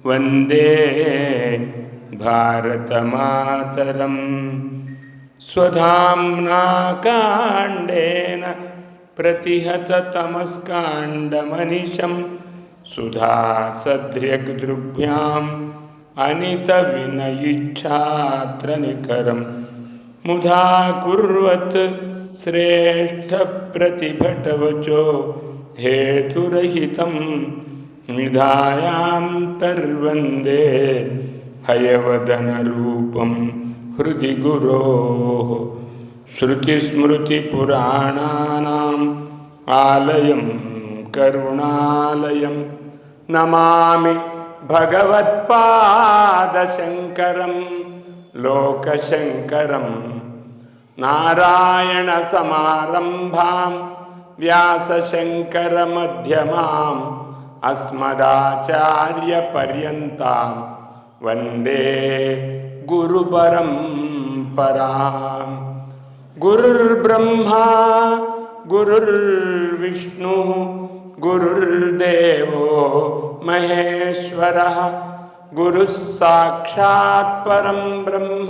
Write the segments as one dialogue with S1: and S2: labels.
S1: वंदे भारतमातरं स्वधाम्ना काण्डेन प्रतिहततमस्काण्डमनिशं सुधासद्र्यग्दृग्भ्याम् अनितविनयिच्छात्रनिकरं मुधा कुर्वत् श्रेष्ठप्रतिभटवचो हेतुरहितं निधायान्तर्वन्दे हयवदनरूपं हृदि गुरोः श्रुतिस्मृतिपुराणानाम् आलयं करुणालयं नमामि भगवत्पादशङ्करं लोकशङ्करं नारायणसमारम्भां व्यासशङ्करमध्यमाम् अस्मदाचार्यपर्यन्तां वन्दे गुरुपरम्पराम्। गुरुर्ब्रह्मा गुरुर्विष्णुः गुरुर्देवो महेश्वरः गुरुः साक्षात् परं ब्रह्म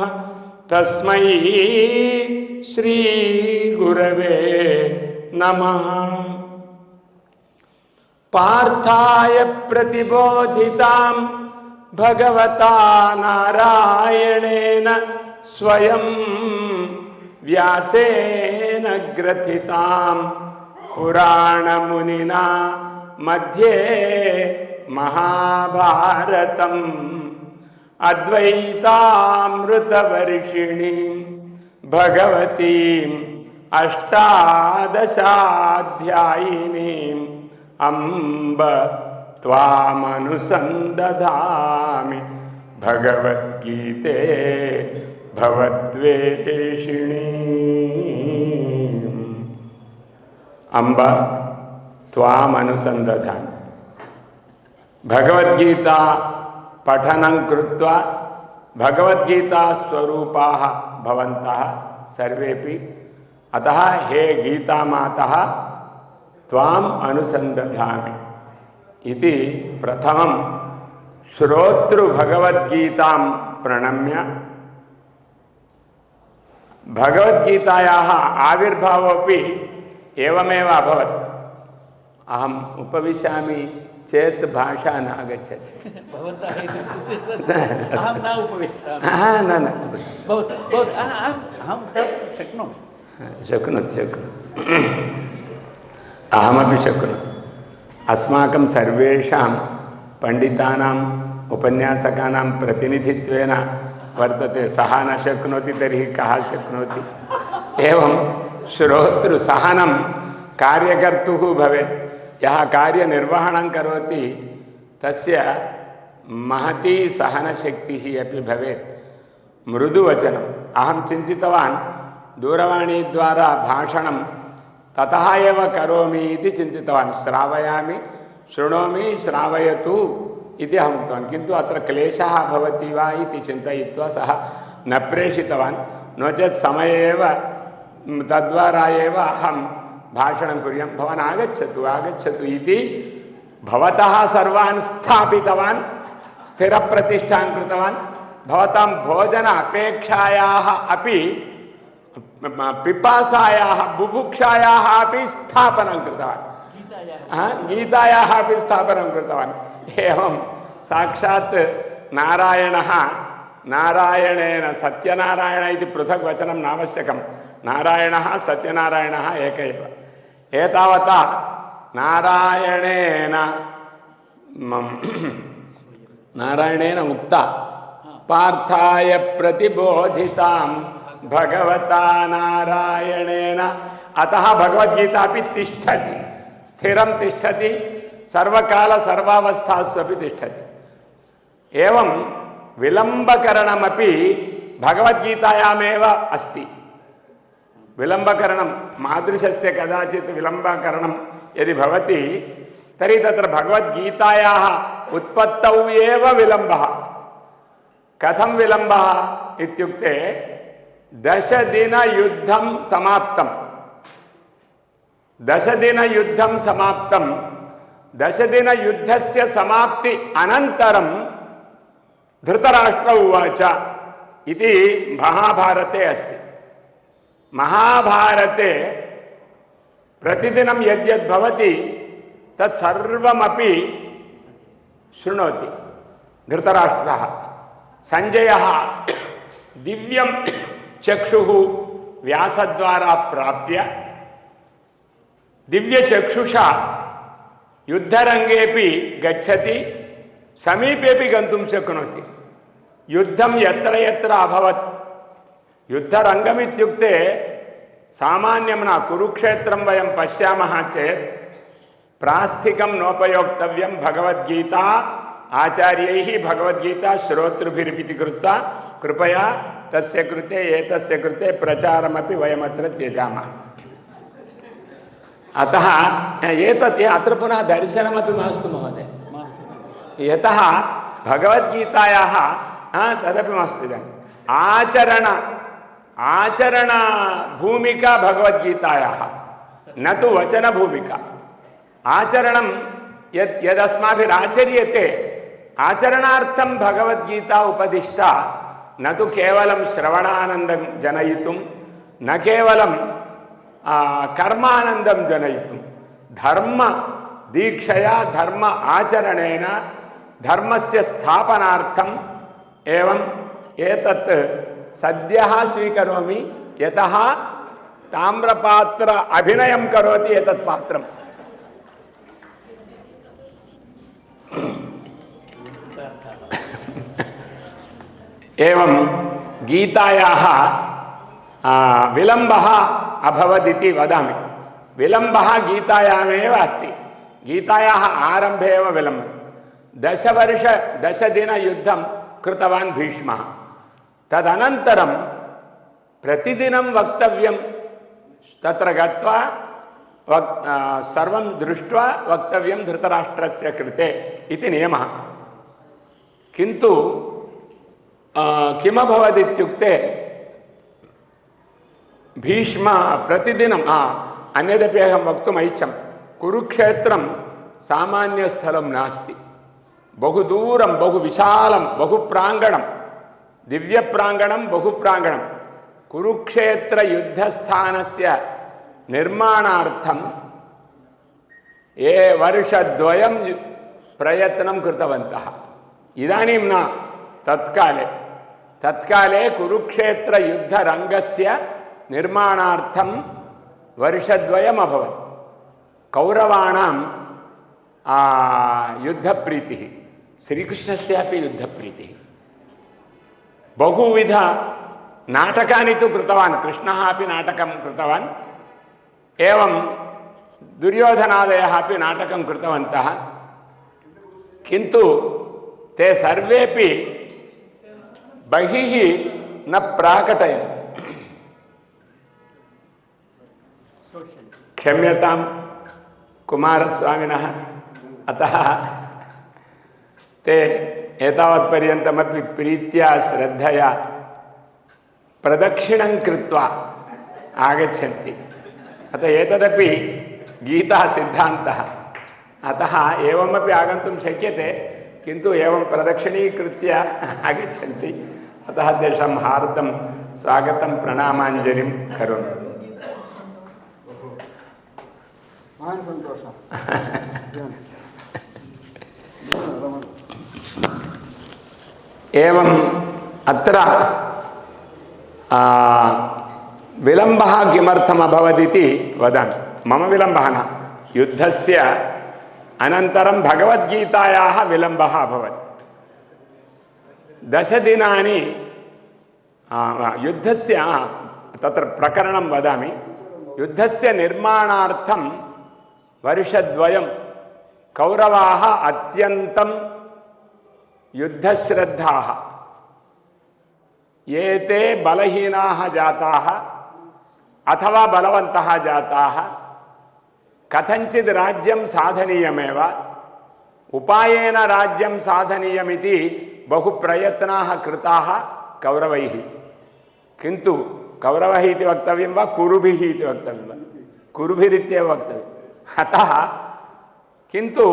S1: तस्मै श्री गुरवे नमः। पार्थाय प्रतिबोधितां भगवता नारायणेन स्वयं व्यासेन ग्रथितां पुराणमुनिना मध्ये महाभारतम् अद्वैतामृतवर्षिणीं भगवतीम् अष्टादशाध्यायिनीम् अम्ब त्वामनुसन्दधामि भगवद्गीते भवद्वेषिणीम्। अम्ब त्वामनुसन्दधामि। भगवद्गीता पठनं कृत्वा भगवद्गीता स्वरूपाः भवन्तः सर्वेपि। अतः हे गीता मातः त्वाम अनुसंदधामि इति प्रथमं श्रोतृ भगवद्गीतां प्रणम्य भगवद्गीतायाः आविर्भावोऽपि एवमेव अभवत्। अहम् उपविशामि चेत् भाषा न आगच्छति। शक्नोति अहमपि शक्नोमि। अस्माकं सर्वेषां पण्डितानाम् उपन्यासकानां प्रतिनिधित्वेन वर्तते। सः न शक्नोति तर्हि कः शक्नोति? एवं श्रोतृसहनं कार्यकर्तुः भवेत्। यः कार्यनिर्वहणं करोति तस्य महती सहनशक्तिः अपि भवेत्। मृदुवचनम् अहं चिन्तितवान् दूरवाणीद्वारा भाषणं ततः एव करोमि इति चिन्तितवान्। श्रावयामि शृणोमि श्रावयतु इति अहम् उक्तवान्। किन्तु अत्र क्लेशः भवति वा इति चिन्तयित्वा सः न प्रेषितवान्। नो चेत् समये एव तद्वारा एव अहं भाषणं कुर्यां। भवान् आगच्छतु आगच्छतु इति भवतः सर्वान् स्थापितवान्, स्थिरप्रतिष्ठां कृतवान्। भवतां भोजन अपेक्षायाः अपि पिपासायाः बुभुक्षायाः अपि स्थापनं कृतवान्। गीतायाः अपि स्थापनं कृतवान्। एवं साक्षात् नारायणः नारायणेन सत्यनारायण इति पृथक् वचनं नावश्यकं। नारायणः सत्यनारायणः एक एव। एतावता नारायणेन उक्ता पार्थाय प्रतिबोधितां भगवता नारायणेन। अतः भगवद्गीता अपि तिष्ठति, स्थिरं तिष्ठति, सर्वकाल सर्वावस्थास्वपि तिष्ठति। एवं विलम्बकरणमपि भगवद्गीतायामेव अस्ति। विलम्बकरणं मादृशस्य कदाचित् विलम्बकरणं यदि भवति तर्हि तत्र भगवद्गीतायाः उत्पत्तौ एव विलम्बः। कथं विलम्बः इत्युक्ते 10 दिन युद्धं समाप्तं। दशदिनयुद्धं समाप्तं दशदिनयुद्धस्य समाप्ति अनन्तरं धृतराष्ट्र उवाच इति महाभारते अस्ति। महाभारते प्रतिदिनं यद्यद् भवति तत्सर्वमपि शृणोति धृतराष्ट्रः। संजयः दिव्यं चक्षुः व्यासद्वारा प्राप्य दिव्यचक्षुषा युद्धरंगेपि गच्छति, समीपेपि गन्तुं शक्नोति। युद्धं यत्र यत्र अभवत्, युद्धरङ्गमित्युक्ते सामान्यं न। कुरुक्षेत्रं वयं पश्यामः चेत् प्रास्थिकं नोपयोक्तव्यं। भगवद्गीता आचार्यैः भगवद्गीता श्रोतृभिरिति कृत्वा कृपया तस्य कृते एतस्य कृते प्रचारमपि वयमत्र त्यजामः। अतः एतत् अत्र पुनः दर्शनमपि मास्तु महोदय, यतः भगवद्गीतायाः तदपि मास्तु। इदानीम् आचरण भूमिका भगवद्गीतायाः, न तु वचनभूमिका। आचरणं यदस्माभिराचर्यते आचरणार्थं भगवद्गीता उपदिष्टा, न तु केवलं श्रवणानन्दं जनयितुं, न केवलं कर्मानन्दं जनयितुं। धर्म दीक्षया धर्म आचरणेन धर्मस्य स्थापनार्थम् एवम् एतत् सद्यः स्वीकरोमि, यतः ताम्रपात्र अभिनयं करोति एतत् पात्रम्। एवं गीतायाः विलम्बः अभवदिति वदामि। विलम्बः गीतायामेव अस्ति। गीतायाः आरम्भे एव विलम्बः। 10 कृतवान् भीष्मः। तदनन्तरं प्रतिदिनं वक्तव्यं, तत्र गत्वा सर्वं दृष्ट्वा वक्तव्यं धृतराष्ट्रस्य कृते इति नियमः। किन्तु किमभवदित्युक्ते भीष्म प्रतिदिनं अन्यदपि अहं वक्तुम् ऐच्छं। कुरुक्षेत्रं सामान्यस्थलं नास्ति। बहु दूरं, बहु विशालं, बहु प्राङ्गणं, दिव्यप्राङ्गणं, बहु प्राङ्गणं। कुरुक्षेत्रयुद्धस्थानस्य निर्माणार्थं ये वर्षद्वयं प्रयत्नं कृतवन्तः। इदानीं न, तत्काले कुरुक्षेत्रयुद्धरङ्गस्य निर्माणार्थं वर्षद्वयम् अभवत्। कौरवाणां युद्धप्रीतिः, श्रीकृष्णस्यापि युद्धप्रीतिः। बहुविध नाटकानि तु कृतवान्, कृष्णः अपि नाटकं कृतवान्, एवं दुर्योधनादयः अपि नाटकं कृतवन्तः। किन्तु ते सर्वेपि बहिः न प्राकटयन्। क्षम्यतां कुमारस्वामिनः, अतः ते एतावत्पर्यन्तमपि प्रीत्या श्रद्धया प्रदक्षिणं कृत्वा आगच्छन्ति। अतः एतदपि गीता सिद्धान्तः। अतः एवमपि आगन्तुं शक्यते, किन्तु एवं प्रदक्षिणीकृत्य आगच्छन्ति। अतः तेषां हार्दं स्वागतं प्रणामाञ्जलिं करोमि।
S2: महान् सन्तोषः।
S1: एवम् अत्र विलम्बः किमर्थम् अभवदिति वदामि। मम विलम्बः न, युद्धस्य अनन्तरं भगवद्गीतायाः विलम्बः अभवत्। 10 दिनानि युद्धस्य, तत्र प्रकरणं वदामि। युद्धस्य निर्माणार्थं वर्षद्वयं कौरवाः अत्यन्तं युद्धश्रद्धाः। एते बलहीनाः जाताः अथवा बलवन्तः जाताः। कथञ्चित् राज्यं साधनीयमेव, उपायेन राज्यं साधनीयमिति बहु प्रयत्नाः कृताः कौरवैः। किन्तु कौरवैः इति वक्तव्यं वा कुरुभिः इति वक्तव्यं वा? कुरुभिरित्येव वक्तव्यम्। अतः किन्तु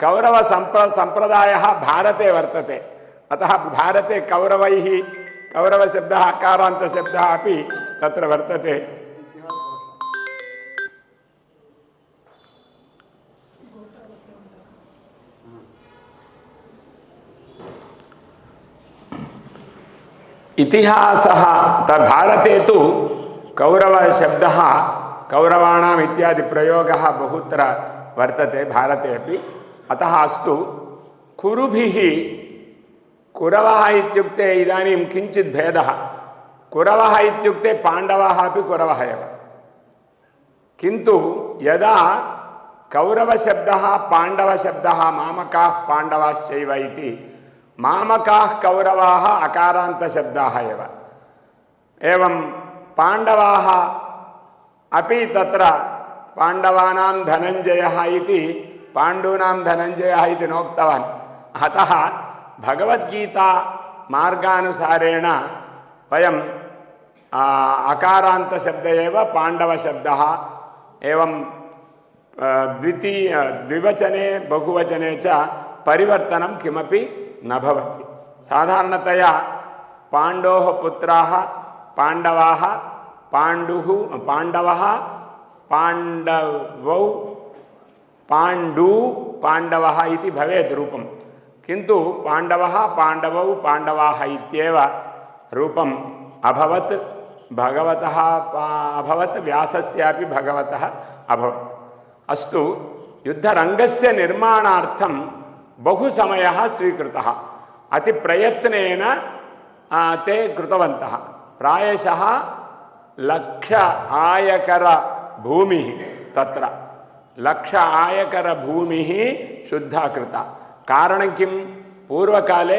S1: कौरवसम्प्रदायः भारते वर्तते। अतः भारते कौरवशब्दः अकारान्तशब्दः अपि तत्र वर्तते। इतिहासः भारते तु कौरवशब्दः कौरवाणाम् इत्यादि प्रयोगः बहुत्र वर्तते भारते अपि। अतः अस्तु कुरुभिः कुरवः इत्युक्ते इदानीं किञ्चित् भेदः। कुरवः इत्युक्ते पाण्डवाः अपि कुरवः एव, किन्तु यदा कौरवशब्दः पाण्डवशब्दः मामकाः पाण्डवाश्चैव इति मामकाः कौरवाः अकारान्तशब्दाः एव। एवं पाण्डवाः अपि तत्र पाण्डवानां धनञ्जयः इति पाण्डूनां धनञ्जयः इति नोक्तवान्। अतः भगवद्गीता मार्गानुसारेण वयं अकारान्तशब्द एव पाण्डवशब्दः। एवं द्विवचने बहुवचने च परिवर्तनं किमपि न भवति। साधारणतया पाण्डोः पुत्राः पाण्डवाः, पाण्डवः पाण्डवौ, पाण्डू पाण्डवः इति भवेत् रूपं, किन्तु पाण्डवः पाण्डवौ पाण्डवाः इत्येव रूपम् अभवत्। भगवतः अभवत्, व्यासस्यापि भगवतः अभवत्। अस्तु, युद्धरङ्गस्य निर्माणार्थं बहु समयः स्वीकृतः। अतिप्रयत्नेन ते कृतवन्तः। प्रायशः 1,00,000 आयकर भूमिः, तत्र 1,00,000 आयकर भूमिः शुद्धा कृता। कारणं किं? पूर्वकाले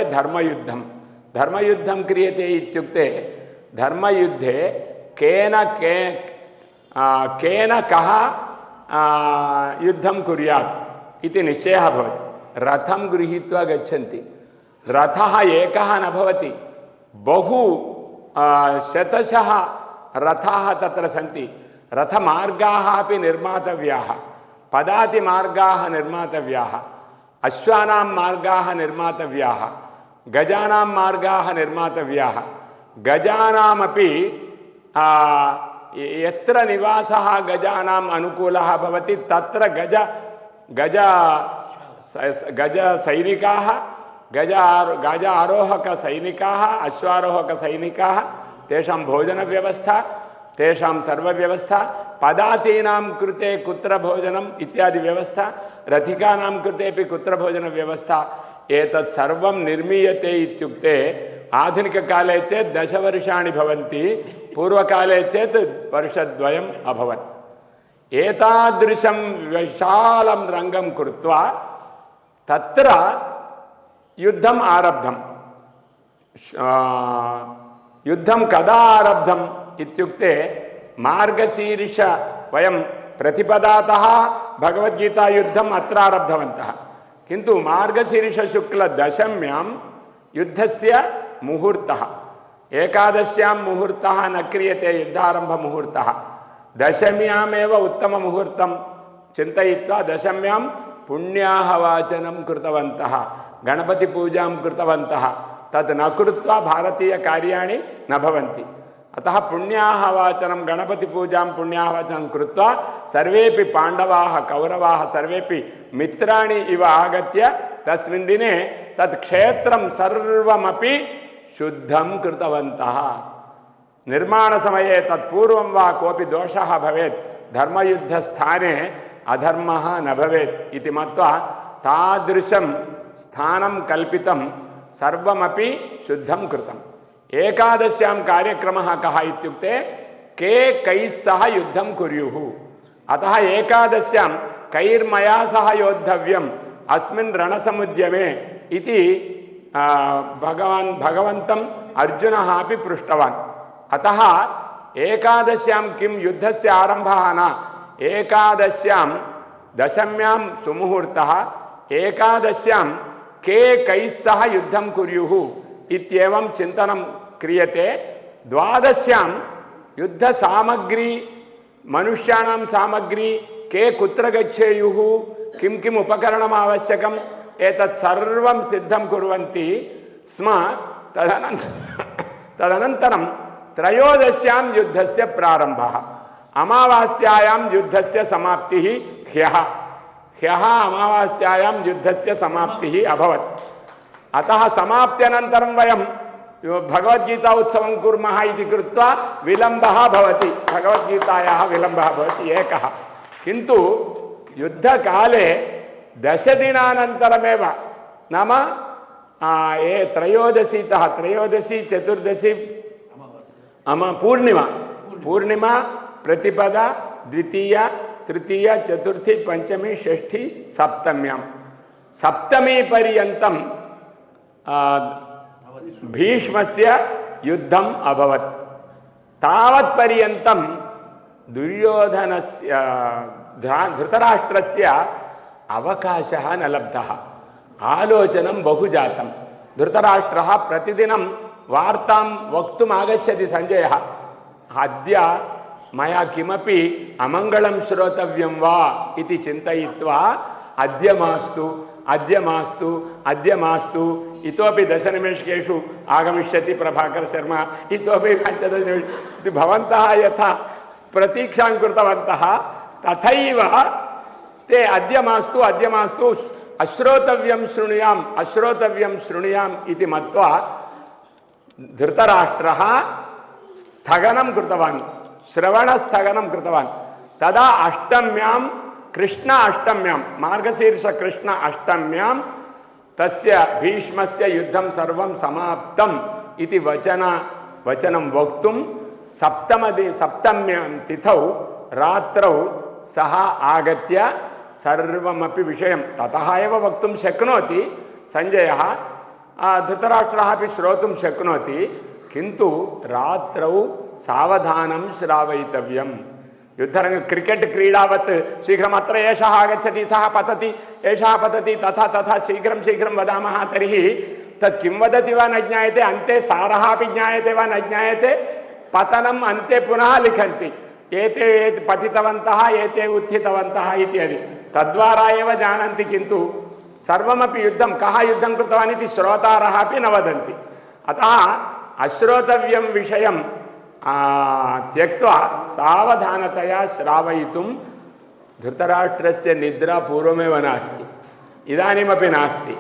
S1: धर्मयुद्धं क्रियते इत्युक्ते धर्मयुद्धे केन कः युद्धं कुर्यात् इति निश्चयः भवति। रथं गृहीत्वा गच्छन्ति। रथः एकः न भवति, बहु शतशः रथाः तत्र सन्ति। रथमार्गाः अपि निर्मातव्याः, पदातिमार्गाः निर्मातव्याः, अश्वानां मार्गाः निर्मातव्याः, गजानां मार्गाः निर्मातव्याः। गजानामपि यत्र निवासः गजानाम् अनुकूलः भवति तत्र गजसैनिकाः, गजारोहकसैनिकाः, अश्वारोहकसैनिकाः, तेषां भोजनव्यवस्था, तेषां सर्वव्यवस्था, पदातीनां कृते कुत्र भोजनम् इत्यादि व्यवस्था, रथिकानां कृतेपि कुत्र भोजनव्यवस्था, एतत् सर्वं निर्मीयते इत्युक्ते आधुनिककाले चेत् 10 वर्षाणि भवन्ति, पूर्वकाले चेत् वर्षद्वयम् अभवत्। एतादृशं विशालं रङ्गं कृत्वा तत्र युद्धम् आरब्धं। युद्धं कदा आरब्धम् इत्युक्ते मार्गशीर्ष, वयं प्रतिपदातः भगवद्गीतायुद्धम् अत्र आरब्धवन्तः, किन्तु मार्गशीर्षशुक्लदशम्यां युद्धस्य मुहूर्तः। एकादश्यां मुहूर्तः न क्रियते, युद्धारम्भमुहूर्तः। दशम्यामेव उत्तममुहूर्तं चिन्तयित्वा दशम्यां पुण्याहवाचनं कृतवन्तः, गणपतिपूजां कृतवन्तः। तत् न कृत्वा भारतीयकार्याणि न भवन्ति। अतः पुण्याहवाचनं, गणपतिपूजां पुण्याहवाचनं कृत्वा सर्वेपि पाण्डवाः कौरवाः सर्वेपि मित्राणि इव आगत्य तस्मिन् दिने तत् क्षेत्रं सर्वमपि शुद्धं कृतवन्तः। निर्माणसमये तत्पूर्वं वा कोऽपि दोषः भवेत्, धर्मयुद्धस्थाने अधर्मः न भवेत् इति मत्वा तादृशं स्थानं कल्पितं, सर्वमपि शुद्धं कृतम्। एकादश्यां कार्यक्रमः कः इत्युक्ते के कैः सह युद्धं कुर्युः। अतः एकादश्यां कैर्मया सह योद्धव्यम् अस्मिन् रणसमुद्यमे इति भगवन्तम् अर्जुनः अपि पृष्टवान्। अतः एकादश्यां किं युद्धस्य आरम्भः न, एकादश्यां दशम्यां सुमुहूर्तः, एकादश्यां के कैः सह युद्धं कुर्युः इत्येवं चिन्तनं क्रियते। द्वादश्यां युद्धसामग्री मनुष्याणां सामग्री के कुत्र गच्छेयुः किं किम् उपकरणम् आवश्यकम् एतत् सर्वं सिद्धं कुर्वन्ति स्म। तदनन्तरं त्रयोदश्यां युद्धस्य प्रारम्भः, अमावास्यायां युद्धस्य समाप्तिः ह्यः अमावास्यायां युद्धस्य समाप्तिः अभवत्। अतः समाप्त्यनन्तरं वयं भगवद्गीता उत्सवं कुर्मः इति कृत्वा विलम्बः भवति, भगवद्गीतायाः विलम्बः भवति एकः। किन्तु युद्धकाले 10 दिनानन्तरमेव, नाम त्रयोदशीतः त्रयोदशी चतुर्दशी पूर्णिमा प्रतिपदा द्वितीया तृतीया चतुर्थी पंचमी षष्ठी सप्तमी पर्यन्तं भीष्मस्य युद्धम् अभवत्। तावत् पर्यन्तं दुर्योधनस्य धृतराष्ट्रस्य अवकाशः न लब्धः, आलोचनं बहु जातं। धृतराष्ट्रः प्रतिदिनं वार्तां वक्तुम् आगच्छति सञ्जयः, अद्य मया किमपि अमङ्गलं श्रोतव्यं वा इति चिन्तयित्वा अद्य मास्तु इतोपि 10 निमेषेषु आगमिष्यति प्रभाकर शर्मा, इतोपि 15 निमेषेषु, भवन्तः यथा प्रतीक्षां कृतवन्तः तथैव ते अद्य मास्तु अश्रोतव्यं शृणुयाम् इति मत्वा धृतराष्ट्रः स्थगनं कृतवान्, श्रवणस्थगनं कृतवान्। तदा अष्टम्यां कृष्ण अष्टम्यां मार्गशीर्ष कृष्ण अष्टम्यां तस्य भीष्मस्य युद्धं सर्वं समाप्तम् इति वचनं वक्तुं सप्तम्यां तिथौ रात्रौ सः आगत्य सर्वमपि विषयं ततः एव वक्तुं शक्नोति सञ्जयः, धृतराष्ट्रः अपि श्रोतुं शक्नोति, किन्तु रात्रौ सावधानं श्रावयितव्यम्। युद्धरंग क्रिकेट क्रीडावत् शीघ्रम् अत्र एषः आगच्छति सः पतति एषः पतति तथा शीघ्रं वदामः तर्हि तत् किं वदति वा न ज्ञायते, अन्ते सारः अपि ज्ञायते वा न ज्ञायते, पतनम् अन्ते पुनः लिखन्ति एते पतितवन्तः एते उत्थितवन्तः इत्यादि, तद्वारा एव जानन्ति। किन्तु सर्वमपि युद्धं कः युद्धं कृतवान् इति श्रोतारः अपि न वदन्ति। अतः अश्रोतव्यं विषयं त्यक्त्वा सावधानतया श्रावयितुं धृतराष्ट्रस्य निद्रा पूर्वमेव नास्ति, इदानीमपि नास्ति।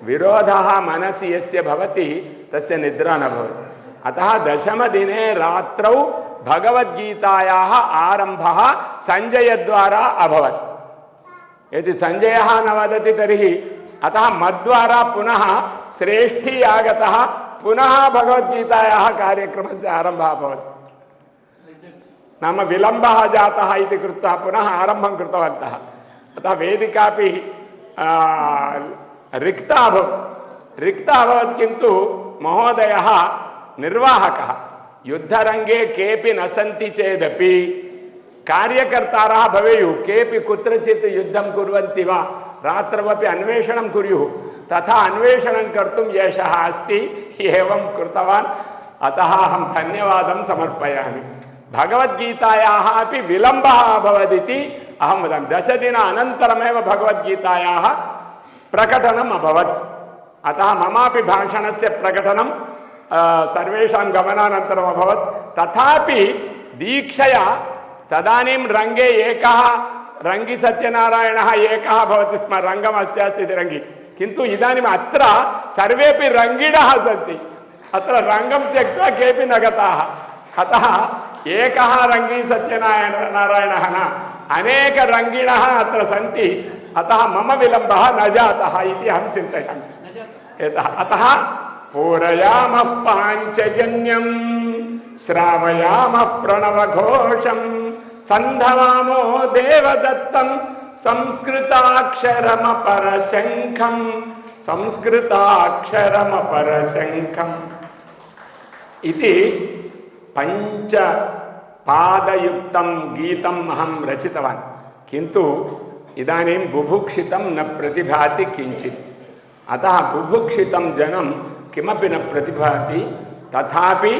S1: विरोधः मनसि यस्य भवति तस्य निद्रा न भवति। अतः 10मदिने रात्रौ भगवद्गीतायाः आरम्भः सञ्जयद्वारा अभवत्। यदि सञ्जयः न वदति तर्हि अतः मद्वारा पुनः श्रेष्ठी आगतः, पुनः भगवद्गीतायाः कार्यक्रमस्य आरम्भः अभवत्। नाम विलम्बः जातः इति कृत्वा पुनः आरम्भं कृतवन्तः। अतः वेदिकापि रिक्ता अभवत्। किन्तु महोदयः निर्वाहकः, युद्धरङ्गे केऽपि न सन्ति चेदपि कार्यकर्तारः भवेयुः, केऽपि कुत्रचित् युद्धं कुर्वन्ति वा रात्रमपि अन्वेषणं कुर्युः, तथा अन्वेषणं कर्तुं एषः अस्ति, एवं कृतवान्। अतः अहं धन्यवादं समर्पयामि। भगवद्गीतायाः अपि विलम्बः अभवदिति अहं वदामि। 10 दिनानन्तरमेव भगवद्गीतायाः प्रकटनम् अभवत्। अतः ममापि भाषणस्य प्रकटनं सर्वेषां गमनानन्तरम् अभवत्। तथापि दीक्षया तदानीं रङ्गे एकः रङ्गी सत्यनारायणः एकः भवति स्म, रङ्गमस्य अस्ति इति रङ्गी, किन्तु इदानीम् अत्र सर्वेपि रङ्गिणः सन्ति, अत्र रङ्गं त्यक्त्वा केऽपि न गताः। अतः एकः रङ्गी सत्यनारायणः न, अनेक रङ्गिणः अत्र सन्ति। अतः मम विलम्बः न जातः इति अहं चिन्तयामि। अतः पूरयामः पाञ्चजन्यं श्रावयामः प्रणवघोषं सन्धवामो देवदत्तं संस्कृताक्षरमपरशङ्खम् इति 5 पादयुक्तं गीतम् अहं रचितवान्। किन्तु इदानीं बुभुक्षितं न प्रतिभाति किञ्चित्। अतः बुभुक्षितं जनं किमपि न प्रतिभाति, तथापि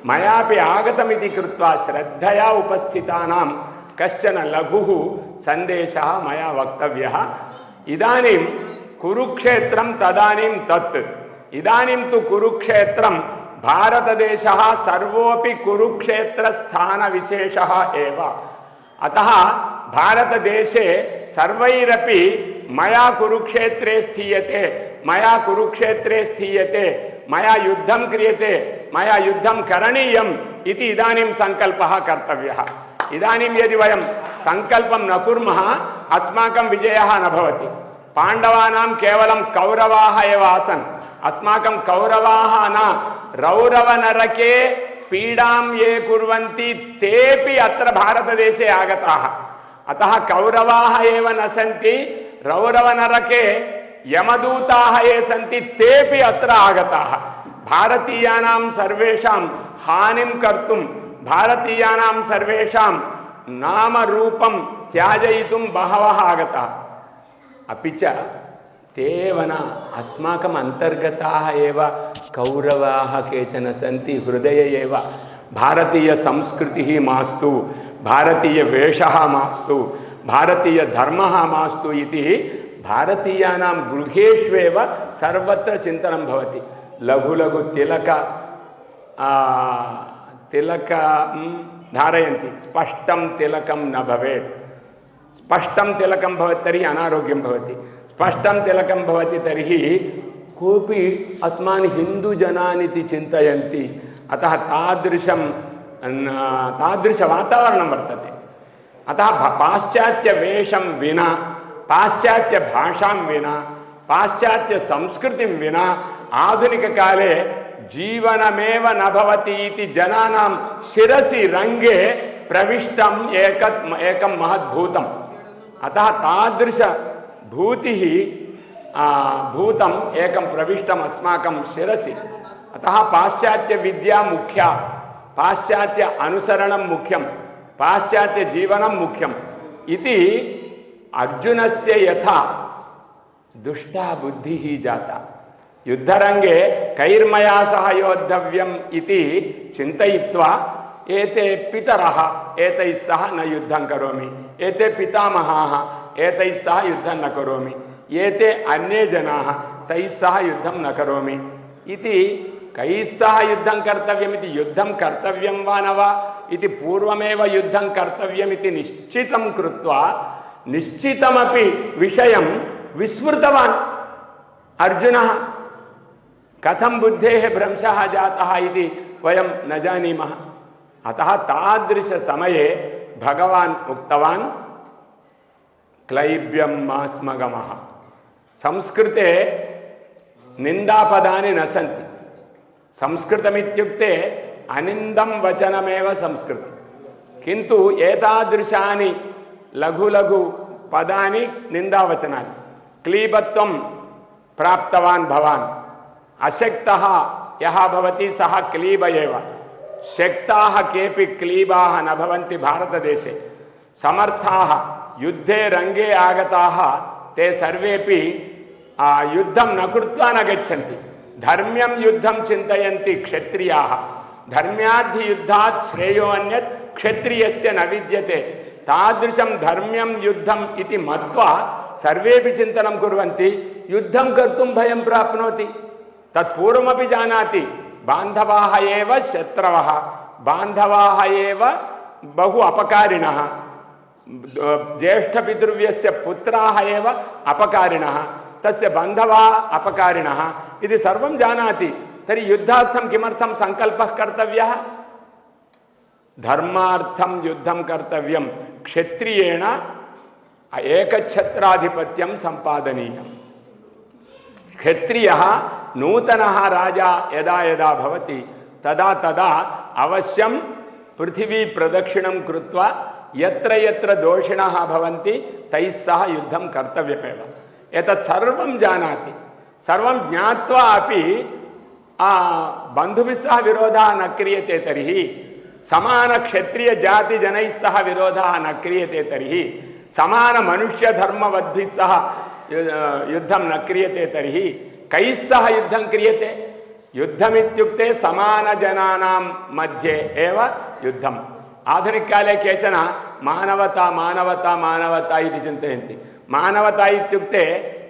S1: मयापि आगतमिति कृत्वा श्रद्धया उपस्थितानां कश्चन लघुः सन्देशः मया वक्तव्यः। इदानीं कुरुक्षेत्रं तदानीं तत्। इदानीं तु कुरुक्षेत्रं भारतदेशः सर्वोऽपि कुरुक्षेत्रस्थानविशेषः एव। अतः भारतदेशे सर्वैरपि मया कुरुक्षेत्रे स्थीयते, मया कुरुक्षेत्रे स्थीयते, मया युद्धं क्रियते, मया युद्धं करणीयम् इति इदानीं सङ्कल्पः कर्तव्यः। इदानीं यदि वयं सङ्कल्पं न कुर्मः अस्माकं विजयः न भवति। पाण्डवानां केवलं कौरवाः एव आसन्, अस्माकं कौरवाः न। रौरवनरके पीडां ये कुर्वन्ति तेपि अत्र भारतदेशे आगताः। अतः कौरवाः एव न सन्ति, रौरवनरके यमदूताः ये सन्ति तेपि अत्र आगताः। भारतीयानां सर्वेषां हानिं कर्तुं, भारतीयानां सर्वेषां नामरूपं त्याजयितुं बहवः आगताः। अपि च ते न अस्माकम् अन्तर्गताः एव कौरवाः केचन सन्ति। हृदये एव भारतीयसंस्कृतिः मास्तु, भारतीयवेषः मास्तु, भारतीयधर्मः मास्तु इति भारतीयानां गृहेष्वेव सर्वत्र चिन्तनं भवति। लघु लघु तिलकं धारयन्ति, स्पष्टं तिलकं न भवेत्। स्पष्टं तिलकं भवति तर्हि अनारोग्यं भवति, स्पष्टं तिलकं भवति तर्हि कोऽपि अस्मान् हिन्दुजनान् इति चिन्तयन्ति। अतः तादृशवातावरणं वर्तते। अतः पाश्चात्यवेषं विना, पाश्चात्यभाषां विना, पाश्चात्यसंस्कृतिं विना आधुनिककाले जीवनमेव न भवति इति जनानां शिरसि रङ्गे प्रविष्टम् एकं महद्भूतम्। अतः तादृशभूतिः भूतम् एकं प्रविष्टम् अस्माकं शिरसि। अतः पाश्चात्यविद्या मुख्या, पाश्चात्य अनुसरणं मुख्यं, पाश्चात्यजीवनं मुख्यम् इति अर्जुनस्य यथा दुष्टा बुद्धिः जाता। युद्धरङ्गे कैर्मया सह योद्धव्यम् इति चिन्तयित्वा एते पितरः एतैः सह न युद्धं करोमि, एते पितामहाः एतैः सह युद्धं न करोमि, एते अन्ये जनाः तैः सह युद्धं न करोमि इति कैः सह युद्धं कर्तव्यमिति, युद्धं कर्तव्यं वा न वा इति पूर्वमेव युद्धं कर्तव्यमिति निश्चितं कृत्वा निश्चितमपि विषयं विस्मृतवान् अर्जुनः। कथं बुद्धेः भ्रंशः जातः इति वयं न जानीमः। अतः तादृशसमये भगवान् उक्तवान् क्लैब्यं मा स्म गमः। संस्कृते निन्दापदानि न सन्ति। संस्कृतमित्युक्ते अनिन्दं वचनमेव संस्कृतं। किन्तु एतादृशानि लघु लघु पदानि निन्दावचनानि। क्लीबत्वं प्राप्तवान् भवान्, अशक्तः यः भवति सः क्लीब एव। शक्ताः केऽपि क्लीबाः न भवन्ति भारतदेशे। समर्थाः युद्धे रङ्गे आगताः ते सर्वेपि युद्धं न कृत्वा न गच्छन्ति। धर्म्यं युद्धं चिन्तयन्ति क्षत्रियाः। धर्म्याद्धि युद्धात् श्रेयो अन्यत् क्षत्रियस्य न विद्यते। तादृशं धर्म्यं युद्धम् इति मत्वा सर्वेपि चिन्तनं कुर्वन्ति। युद्धं कर्तुं भयं प्राप्नोति। तत्पूर्वमपि जानाति बान्धवाः एव शत्रवः, बान्धवाः एव बहु अपकारिणः, ज्येष्ठपितृव्यस्य पुत्राः एव अपकारिणः, तस्य बान्धवाः अपकारिणः इति सर्वं जानाति। तर्हि युद्धार्थं किमर्थं सङ्कल्पः कर्तव्यः? धर्मार्थं युद्धं कर्तव्यं। क्षत्रियेण एकछत्राधिपत्यं सम्पादनीयम्। क्षत्रियः नूतनः राजा यदा यदा भवति तदा तदा अवश्यं पृथिवी प्रदक्षिणं कृत्वा यत्र यत्र दोषिणः भवन्ति तैः सह युद्धं कर्तव्यमेव। एतत् सर्वं जानाति। सर्वं ज्ञात्वा अपि बन्धुभिः सह विरोधः न क्रियते तर्हि, समानक्षत्रियजातिजनैः सह विरोधः न क्रियते तर्हि, समानमनुष्यधर्मवद्भिः सह युद्धं न क्रियते तर्हि कैः सह युद्धं क्रियते? युद्धमित्युक्ते समानजनानां मध्ये एव युद्धं। आधुनिककाले केचन मानवता मानवता मानवता इति चिन्तयन्ति। मानवता इत्युक्ते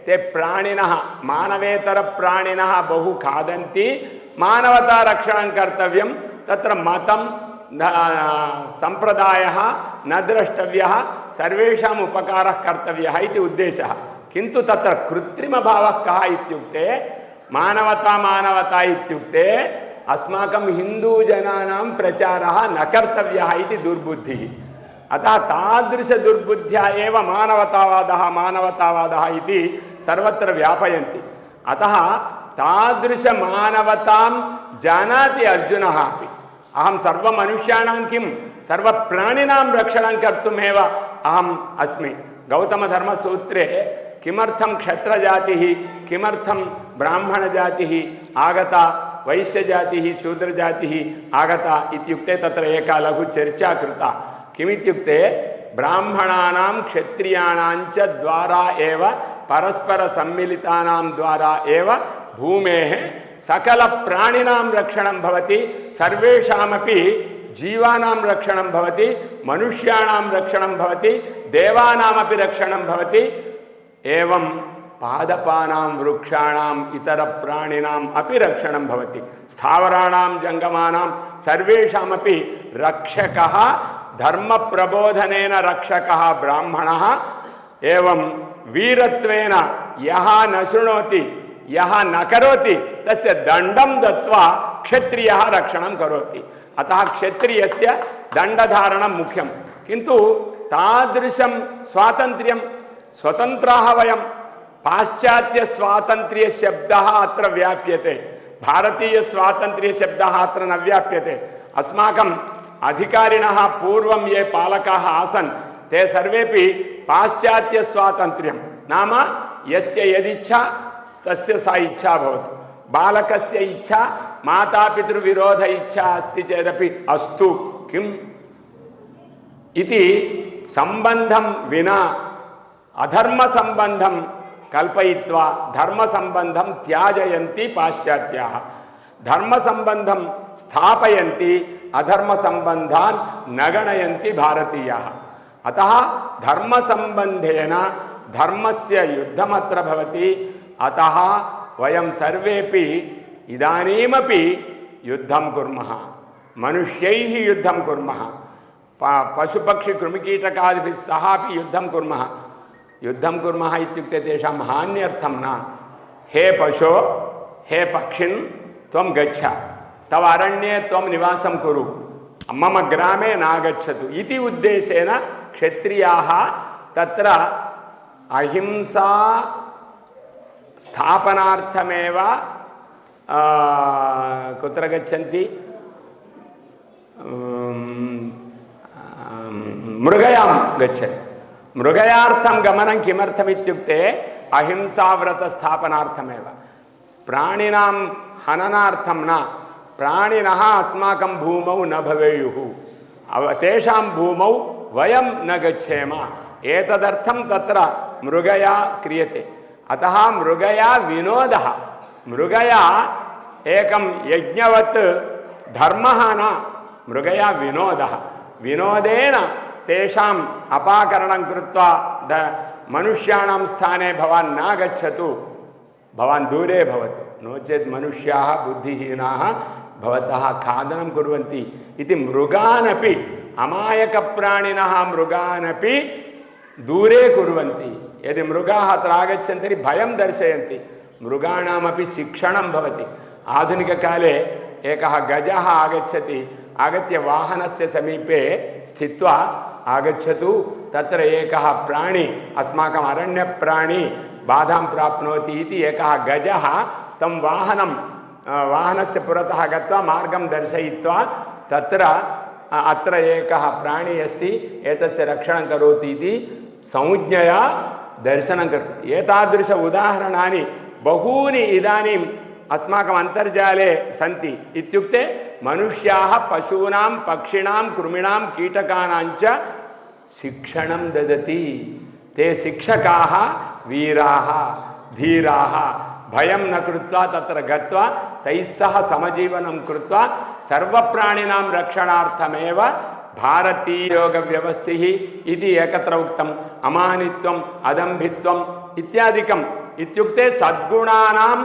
S1: ते प्राणिनः मानवेतरप्राणिनः बहु खादन्ति, मानवता रक्षणं कर्तव्यं, तत्र मतं सम्प्रदायः न द्रष्टव्यः, सर्वेषाम् उपकारः कर्तव्यः इति उद्देशः। किन्तु तत्र कृत्रिमभावः कः इत्युक्ते मानवता मानवता इत्युक्ते अस्माकं हिन्दूजनानां प्रचारः न कर्तव्यः इति दुर्बुद्धिः। अतः तादृशदुर्बुद्ध्या एव मानवतावादः मानवतावादः इति सर्वत्र व्यापयन्ति। अतः तादृशमानवतां जानाति अर्जुनः अपि। अहं सर्वमनुष्याणां किं सर्वप्राणिनां रक्षणं कर्तुमेव अहम् अस्मि। गौतमधर्मसूत्रे किमर्थं क्षत्रजातिः किमर्थं ब्राह्मणजातिः आगता वैश्यजातिः शूद्रजातिः आगता इत्युक्ते तत्र एका लघु चर्चा कृता। किमित्युक्ते ब्राह्मणानां क्षत्रियाणां च द्वारा एव परस्परसम्मिलितानां द्वारा एव भूमेः सकलप्राणिनां रक्षणं भवति, सर्वेषामपि जीवानां रक्षणं भवति, मनुष्याणां रक्षणं भवति, देवानामपि रक्षणं भवति। एवं पादपानां वृक्षाणाम् इतरप्राणिनाम् अपि रक्षणं भवति। स्थावराणां जङ्गमानां सर्वेषामपि रक्षकः धर्मप्रबोधनेन रक्षकः ब्राह्मणः। एवं वीरत्वेन यः न शृणोति यः न करोति तस्य दण्डं दत्वा क्षत्रियः रक्षणं करोति। अतः क्षत्रियस्य दण्डधारणं मुख्यं। किन्तु तादृशं स्वातन्त्र्यं स्वतन्त्राः वयं पाश्चात्यस्वातन्त्र्यशब्दः अत्र व्याप्यते, भारतीयस्वातन्त्र्यशब्दः अत्र न व्याप्यते। अस्माकम् अधिकारिणः पूर्वं ये पालकाः आसन् ते सर्वेपि पाश्चात्यस्वातन्त्र्यं नाम यस्य यदिच्छा तस्य सा इच्छा भवतु। बालकस्य इच्छा मातापितृविरोध इच्छा अस्ति चेदपि अस्तु किम् इति सम्बन्धं विना अधर्मसम्बन्धं कल्पयित्वा धर्मसम्बन्धं त्याजयन्ति पाश्चात्याः, धर्मसम्बन्धं स्थापयन्ति, अधर्मसम्बन्धान् न गणयन्ति भारतीयाः। अतः धर्मसम्बन्धेन धर्मस्य युद्धमत्र भवति। अतः वयं सर्वेपि इदानीमपि युद्धं कुर्मः, मनुष्यैः युद्धं कुर्मः, पशुपक्षिकृमिकीटकादिभिः सह अपि युद्धं कुर्मः। युद्धं कुर्मः इत्युक्ते तेषां हान्यर्थं न। हे पशो हे पक्षिन् त्वं गच्छ, तव अरण्ये त्वं निवासं कुरु, मम ग्रामे नागच्छतु इति उद्देशेन क्षत्रियाः तत्र अहिंसा स्थापनार्थमेव कुत्र गच्छन्ति? मृगयां गच्छन्ति। मृगयार्थं गमनं किमर्थमित्युक्ते अहिंसाव्रतस्थापनार्थमेव, प्राणिनां हननार्थं न। प्राणिनः अस्माकं भूमौ न भवेयुः, तेषां भूमौ वयं न गच्छेम, एतदर्थं तत्र मृगया क्रियते। अतः मृगया विनोदः, मृगया एकं यज्ञवत् धर्मः न, मृगया विनोदः। विनोदेन तेषाम् अपाकरणं कृत्वा मनुष्याणां स्थाने भवान् न गच्छतु, भवान् दूरे भवतु, नो चेत् मनुष्याः बुद्धिहीनाः भवतः खादनं कुर्वन्ति इति मृगानपि, अमायकप्राणिनः मृगानपि दूरे कुर्वन्ति। यदि मृगाः अत्र आगच्छन्ति तर्हि भयं दर्शयन्ति, मृगाणामपि शिक्षणं भवति। आधुनिककाले एकः गजः आगच्छति, आगत्य वाहनस्य समीपे स्थित्वा आगच्छतु, तत्र एकः प्राणी अस्माकम् अरण्यप्राणी बाधां प्राप्नोति इति एकः गजः तं वाहनस्य पुरतः गत्वा मार्गं दर्शयित्वा तत्र अत्र एकः प्राणी अस्ति, एतस्य रक्षणं करोति इति संज्ञया दर्शनं करोति। एतादृश उदाहरणानि बहूनि इदानीम् अस्माकम् अन्तर्जाले सन्ति। इत्युक्ते मनुष्याः पशूनां पक्षिणां कृमिणां कीटकानां च शिक्षणं ददति। ते शिक्षकाः वीराः धीराः, भयं न कृत्वा तत्र गत्वा तैः सह समजीवनं कृत्वा सर्वप्राणिनां रक्षणार्थमेव भारतीयोगव्यवस्थिः इति एकत्र उक्तम् अमानित्वम् अदम्भित्वम् इत्यादिकम् इत्युक्ते सद्गुणानाम्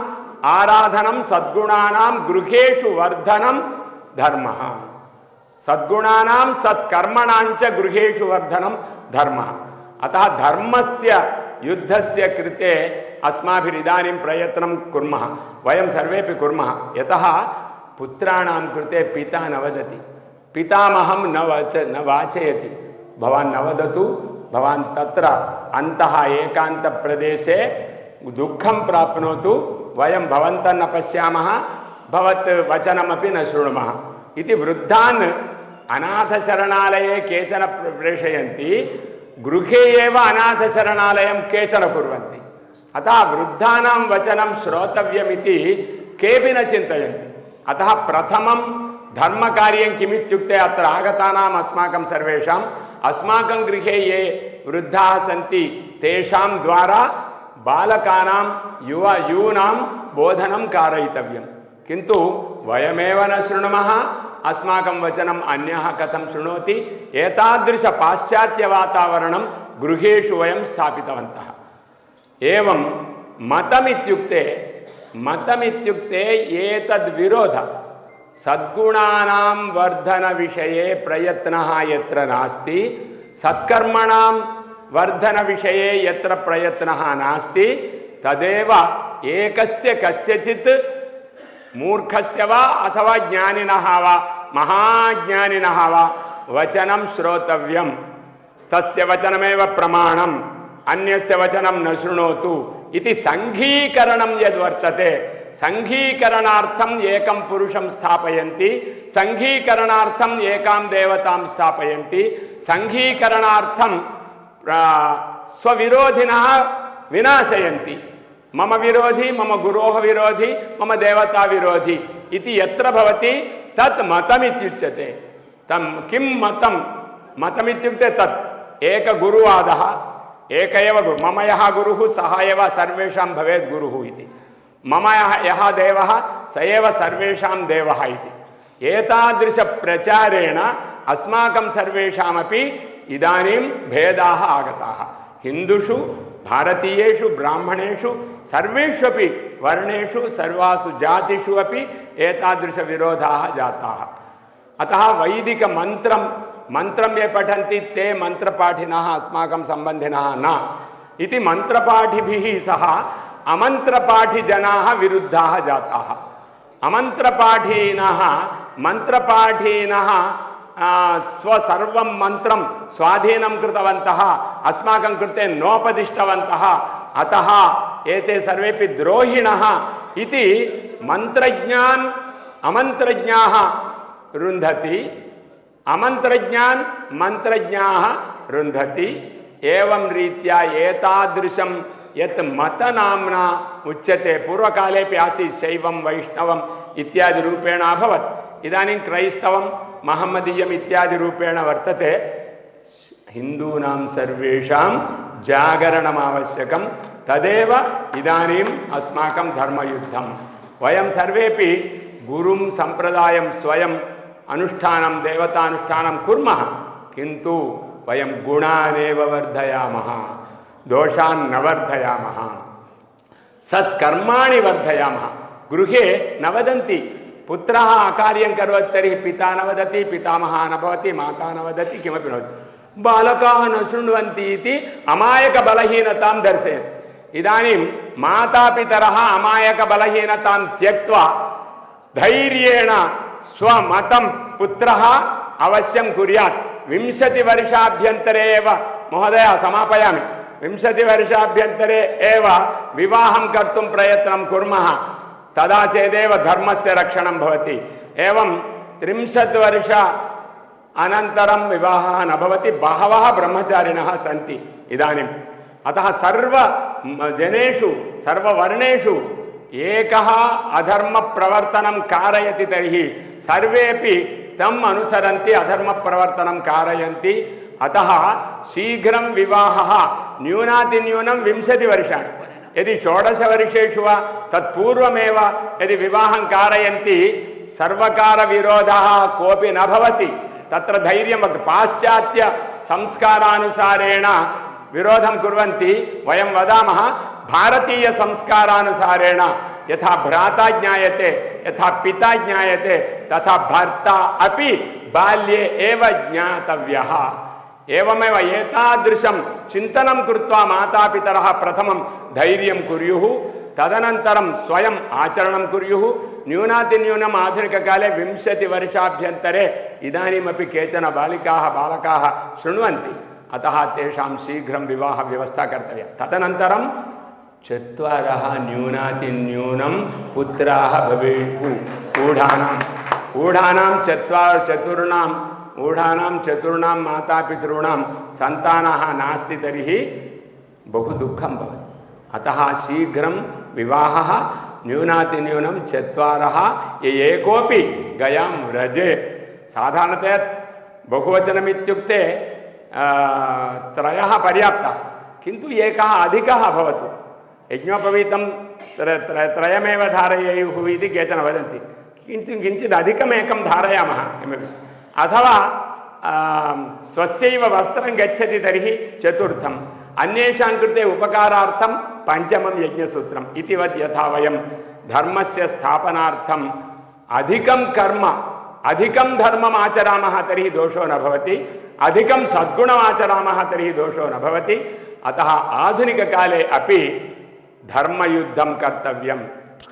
S1: आराधनं सद्गुणानां गृहेषु वर्धनं धर्मः सद्गुणानां सत्कर्मणाञ्च गृहेषु वर्धनं धर्मः अतः धर्मस्य युद्धस्य कृते अस्माभिरिदानीं प्रयत्नं कुर्मः वयं सर्वेपि कुर्मः यतः पुत्राणां कृते पिता न वदति पितामहं न वाचयति भवान् न वदतु भवान् तत्र अन्तः एकान्तप्रदेशे दुःखं प्राप्नोतु वयं भवन्तं न पश्यामः भवत् वचनमपि न शृणुमः इति वृद्धान् अनाथशरणालये केचन प्रेषयन्ति गृहे एव अनाथशरणालयं केचन कुर्वन्ति अतः वृद्धानां वचनं श्रोतव्यमिति केऽपि न चिन्तयन्ति अतः प्रथमं धर्मकार्यं किमित्युक्ते अत्र आगतानाम् अस्माकं सर्वेषाम् अस्माकं गृहे ये वृद्धाः सन्ति तेषां द्वारा बालकानां यूनां बोधनं कारयितव्यं किन्तु वयमेव न शृणुमः अस्माकं वचनम् अन्यः कथं शृणोति एतादृश पाश्चात्यवातावरणं गृहेषु वयं स्थापितवन्तः एवं मतमित्युक्ते एतद्विरोध सद्गुणानां वर्धनविषये प्रयत्नः यत्र नास्ति सत्कर्मणां वर्धनविषये यत्र प्रयत्नः नास्ति तदेव एकस्य कस्यचित् मूर्खस्य वा अथवा ज्ञानिनः वा महाज्ञानिनः वा वचनं श्रोतव्यं तस्य वचनमेव प्रमाणम् अन्यस्य वचनं न शृणोतु इति सङ्घीकरणं यद्वर्तते सङ्घीकरणार्थम् एकं पुरुषं स्थापयन्ति सङ्घीकरणार्थम् एकां देवतां स्थापयन्ति सङ्घीकरणार्थं स्वविरोधिनः विनाशयन्ति मम विरोधी मम गुरोः विरोधी मम देवता विरोधी इति यत्र भवति तत् मतमित्युच्यते तं किं मतमित्युक्ते तत् एकगुरुवादः एक एव गुरु मम यः गुरुः सः एव सर्वेषां भवेत् गुरुः इति मम यः देवः स एव सर्वेषां देवः इति एतादृशप्रचारेण अस्माकं सर्वेषामपि इदानीं भेदाः आगताः हिन्दुषु भारतीयेषु ब्राह्मणेषु सर्वेष्वपि वर्णेषु सर्वासु जातिषु अपि एतादृशविरोधाः जाताः अतः मन्त्रं ये पठन्ति ते मन्त्रपाठिनः अस्माकं सम्बन्धिनः न इति मन्त्रपाठिभिः सह अमन्त्रपाठिजनाः विरुद्धाः जाताः मन्त्रपाठिनः स्वसर्वं मन्त्रं स्वाधीनं कृतवन्तः अस्माकं कृते नोपदिष्टवन्तः अतः एते सर्वेपि द्रोहिणः इति मन्त्रज्ञान् अमन्त्रज्ञाः रुन्धति अमन्त्रज्ञान् मन्त्रज्ञाः रुन्धति एवं रीत्या एतादृशं यत् मतनाम्ना उच्यते पूर्वकालेपि आसीत् शैवं वैष्णवम् इत्यादि रूपेण अभवत् इदानीं क्रैस्तवं महम्मदीयम् इत्यादि रूपेण वर्तते हिन्दूनां सर्वेषां जागरणम् आवश्यकं तदेव इदानीम् अस्माकं धर्मयुद्धं वयं सर्वेपि गुरुं सम्प्रदायं स्वयं अनुष्ठानं देवतानुष्ठानं कुर्मः किन्तु वयं गुणानेव वर्धयामः दोषान् न वर्धयामः सत्कर्माणि वर्धयामः गृहे न वदन्ति पुत्रः अकार्यं करोति तर्हि पिता न वदति पितामहः न भवति माता न वदति किमपि न वदति बालकाः न शृण्वन्ति इति अमायकबलहीनतां दर्शयति इदानीं मातापितरः अमायकबलहीनतां त्यक्त्वा धैर्येण स्वमतं पुत्रः अवश्यं कुर्यात् 20 वर्षाभ्यन्तरे एव महोदय समापयामि 20 वर्षाभ्यन्तरे एव विवाहं कर्तुं प्रयत्नं कुर्मः तदा चेदेव धर्मस्य रक्षणं भवति एवं 30 वर्ष अनन्तरं विवाहः न भवति बहवः ब्रह्मचारिणः सन्ति इदानीम् अतः सर्वजनेषु सर्ववर्णेषु एकः अधर्मप्रवर्तनं कारयति तर्हि सर्वेपि तम् अनुसरन्ति अधर्मप्रवर्तनं कारयन्ति अतः शीघ्रं विवाहः न्यूनातिन्यूनं 20 वर्षाणि यदि 16 वर्षेषु वा तत्पूर्वमेव यदि विवाहं कारयन्ति सर्वकारविरोधः कोऽपि न भवति तत्र धैर्यं वक्तुं पाश्चात्य संस्कारानुसारेण विरोधं कुर्वन्ति वयं वदामः भारतीय संस्कारानुसारेण यथा भ्राता ज्ञायते यथा पिता ज्ञायते तथा भर्ता अपि बाल्ये एव ज्ञातव्यः एवमेव एतादृशं चिन्तनं कृत्वा मातापितरः प्रथमं धैर्यं कुर्युः तदनन्तरं स्वयम् आचरणं कुर्युः न्यूनातिन्यूनम् आधुनिककाले 20 वर्षाभ्यन्तरे इदानीमपि केचन बालिकाः बालकाः शृण्वन्ति अतः तेषां शीघ्रं विवाहव्यवस्था कर्तव्या तदनन्तरं 4 न्यूनातिन्यूनं पुत्राः भवेयुः ऊढानां चतुर्णां मातापितॄणां सन्तानः नास्ति तर्हि बहु दुःखं भवति अतः शीघ्रं विवाहः न्यूनातिन्यूनं 4 एकोपि गयां व्रजे साधारणतया बहुवचनमित्युक्ते 3 पर्याप्तः किन्तु एकः अधिकः भवतु यज्ञोपवीतं त्रयमेव धारयेयुः इति केचन वदन्ति किञ्चित् अधिकमेकं धारयामः किमपि अथवा स्वस्यैव वस्त्रं गच्छति तर्हि 4 अन्येषां कृते उपकारार्थं 5मं यज्ञसूत्रम् इति वद् यथा वयं धर्मस्य स्थापनार्थम् अधिकं कर्म अधिकं धर्मम् आचरामः तर्हि दोषो न भवति अधिकं सद्गुणम् आचरामः तर्हि दोषो न भवति अतः आधुनिककाले अपि धर्मयुद्धं कर्तव्यं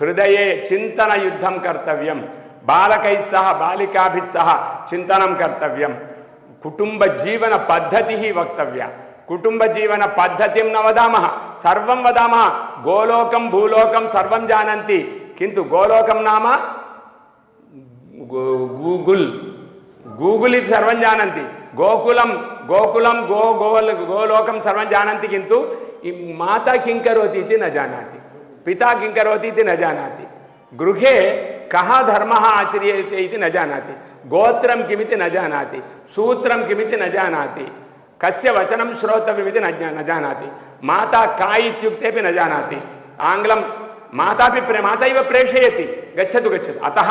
S1: हृदये चिन्तनयुद्धं कर्तव्यं बालकैः सह बालिकाभिः सह चिन्तनं कर्तव्यं कुटुम्बजीवनपद्धतिः वक्तव्या कुटुम्बजीवनपद्धतिं न वदामः सर्वं वदामः गोलोकं भूलोकं सर्वं जानन्ति किन्तु गोलोकं नाम गूगुल् इति सर्वं जानन्ति गोकुलं गोलोकं सर्वं जानन्ति किन्तु माता किं करोति इति न जानाति पिता किं करोति इति न जानाति गृहे कः धर्मः आचर्यते इति न जानाति गोत्रं किमिति न जानाति सूत्रं किमिति न जानाति कस्य वचनं श्रोतव्यमिति न जानाति माता का इत्युक्तेपि न जानाति आङ्ग्लं माता इव प्रेषयति गच्छतु अतः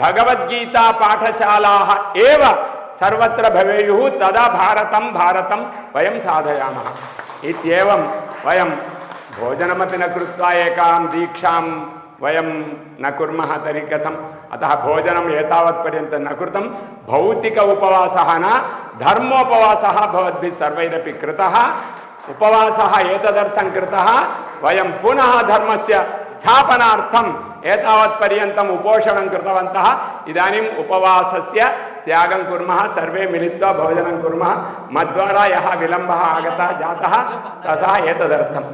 S1: भगवद्गीता पाठशालाः एव सर्वत्र भवेयुः तदा भारतं वयं साधयामः इत्येवं वयं भोजनमपि न कृत्वा एकां दीक्षां वयं न कुर्मः तर्हि कथम् अतः भोजनम् एतावत्पर्यन्तं न कृतं भौतिक उपवासः न धर्मोपवासः भवद्भिः सर्वैरपि कृतः उपवासः एतदर्थं कृतः वयं पुनः धर्मस्य स्थापनार्थम् एतावत्पर्यन्तम् उपोषणं कृतवन्तः इदानीम् उपवासस्य त्यागं कुर्मः सर्वे मिलित्वा भोजनं कुर्मः मद्वारा यः विलम्बः आगतः जातः तसः एतदर्थम्